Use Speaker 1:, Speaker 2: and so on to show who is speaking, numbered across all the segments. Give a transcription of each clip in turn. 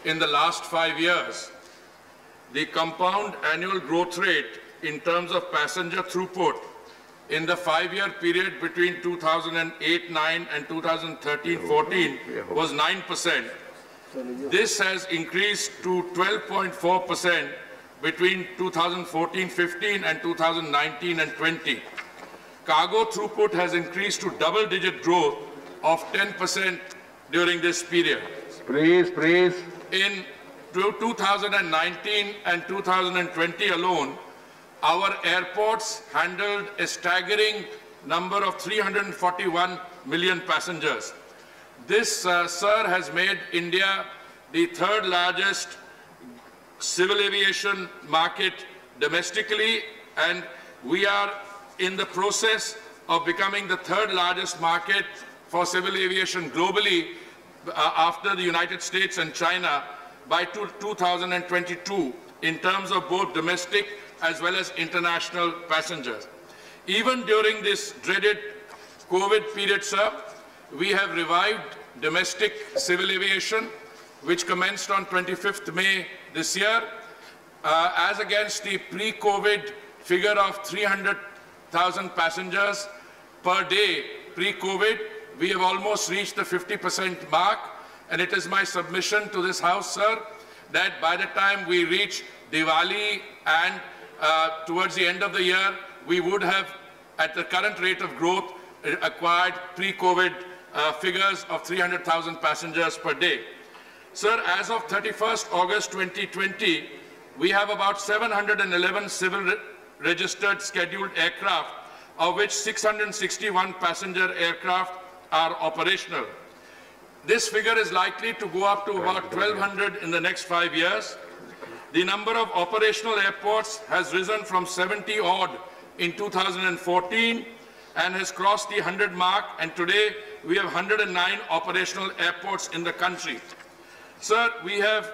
Speaker 1: in the last 5 years, the compound annual growth rate in terms of passenger throughput in the 5-year period between 2008-9 and 2013-14 was 9%. This has increased to 12.4% between 2014-15 and 2019 and 20. Cargo throughput has increased to double-digit growth of 10% during this period.
Speaker 2: Please.
Speaker 1: In 2019 and 2020 alone, our airports handled a staggering number of 341 million passengers. This, sir, has made India the third largest civil aviation market domestically, and we are in the process of becoming the third largest market for civil aviation globally after the United States and China by 2022 in terms of both domestic as well as international passengers. Even during this dreaded COVID period, sir, we have revived domestic civil aviation, which commenced on 25th May this year, as against the pre-COVID figure of 300,000 passengers per day pre-COVID. We have almost reached the 50% mark, and it is my submission to this House, sir, that by the time we reach Diwali and towards the end of the year, we would have, at the current rate of growth, acquired pre-COVID figures of 300,000 passengers per day. Sir, as of 31st August 2020, we have about 711 civil registered scheduled aircraft, of which 661 passenger aircraft are operational. This figure is likely to go up to about 1,200 in the next 5 years. The number of operational airports has risen from 70 odd in 2014 and has crossed the 100 mark, and today we have 109 operational airports in the country. Sir, we have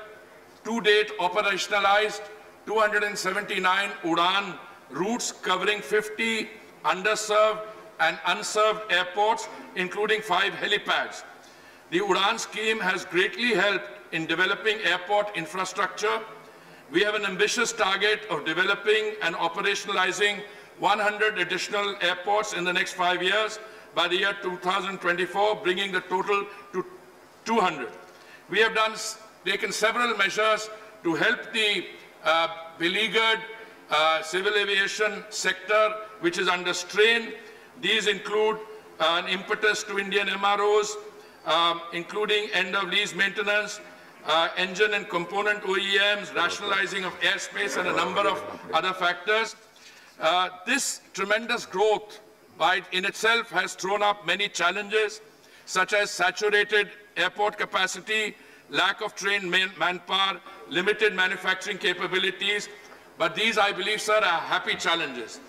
Speaker 1: to date operationalized 279 UDAN routes covering 50 underserved and unserved airports, including 5 helipads. The UDAN scheme has greatly helped in developing airport infrastructure. We have an ambitious target of developing and operationalizing 100 additional airports in the next 5 years by the year 2024, bringing the total to 200. We have taken several measures to help the beleaguered civil aviation sector, which is under strain. These include an impetus to Indian MROs, including end-of-lease maintenance, engine and component OEMs, rationalizing of airspace, and a number of other factors. This tremendous growth in itself has thrown up many challenges, such as saturated airport capacity, lack of trained manpower, limited manufacturing capabilities. But these, I believe, sir, are happy challenges.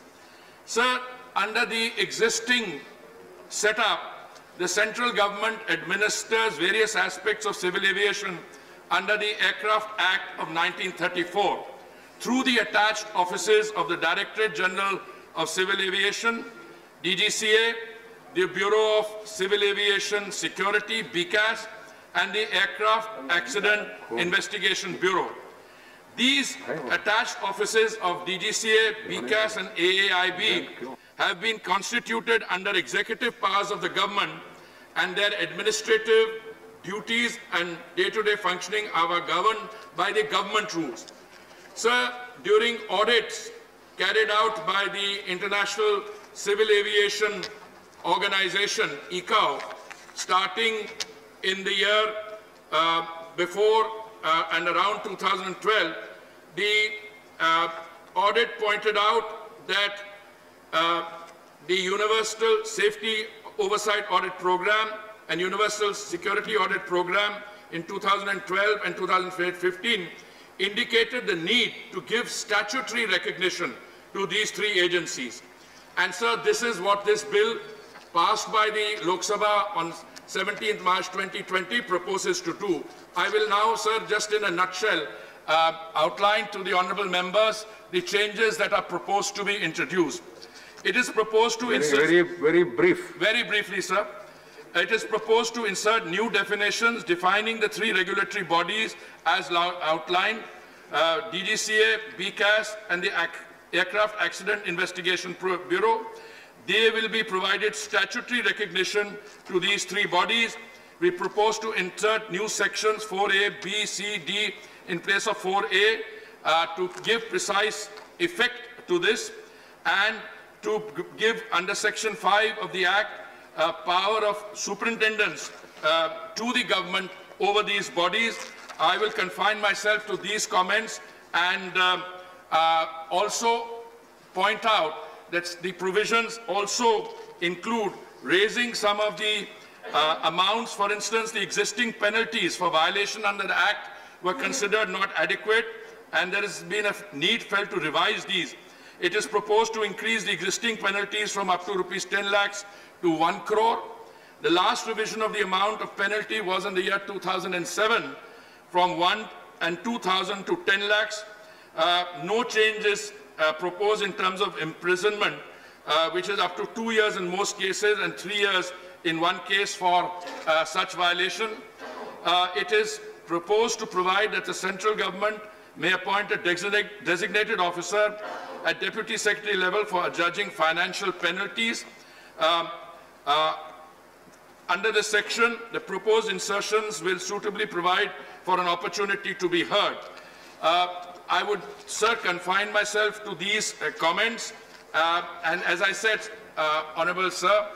Speaker 1: Sir, under the existing setup, the central government administers various aspects of civil aviation under the Aircraft Act of 1934 through the attached offices of the Directorate General of Civil Aviation, DGCA, the Bureau of Civil Aviation Security, BCAS, and the Aircraft Accident Investigation Bureau. These attached offices of DGCA, BCAS, and AAIB have been constituted under executive powers of the government, and their administrative duties and day-to-day functioning are governed by the government rules. Sir, during audits carried out by the International Civil Aviation Organization, ICAO, starting in the year before and around 2012, the audit pointed out that the Universal Safety Oversight Audit Program and Universal Security Audit Program in 2012 and 2015 indicated the need to give statutory recognition to these 3 agencies. And sir, this is what this bill passed by the Lok Sabha on 17th March 2020 proposes to do. I will now, sir, just in a nutshell, outline to the honourable members the changes that are proposed to be introduced. It is proposed to insist...
Speaker 2: Very brief.
Speaker 1: Very briefly, sir. It is proposed to insert new definitions defining the three regulatory bodies as outlined, DGCA, BCAS, and the Aircraft Accident Investigation Bureau. They will be provided statutory recognition to these three bodies. We propose to insert new sections 4A, B, C, D in place of 4A to give precise effect to this, and to give under Section 5 of the Act power of superintendence to the government over these bodies. I will confine myself to these comments and also point out that the provisions also include raising some of the amounts. For instance, the existing penalties for violation under the Act were considered not adequate, and there has been a need felt to revise these. It is proposed to increase the existing penalties from up to rupees 10 lakhs to 1 crore. The last revision of the amount of penalty was in the year 2007 from 1 and 2,000 to 10 lakhs. No changes proposed in terms of imprisonment, which is up to 2 years in most cases and 3 years in one case for such violation. It is proposed to provide that the central government may appoint a designated officer at Deputy Secretary level for judging financial penalties. Under this section, the proposed insertions will suitably provide for an opportunity to be heard. I would, sir, confine myself to these comments. And as I said, Honourable Sir,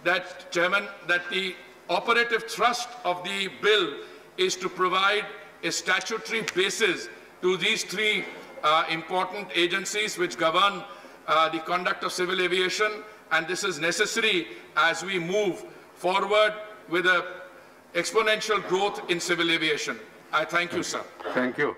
Speaker 1: that Chairman, that the operative thrust of the bill is to provide a statutory basis to these three important agencies which govern the conduct of civil aviation, and this is necessary as we move forward with an exponential growth in civil aviation. I thank you, sir.
Speaker 2: Thank you.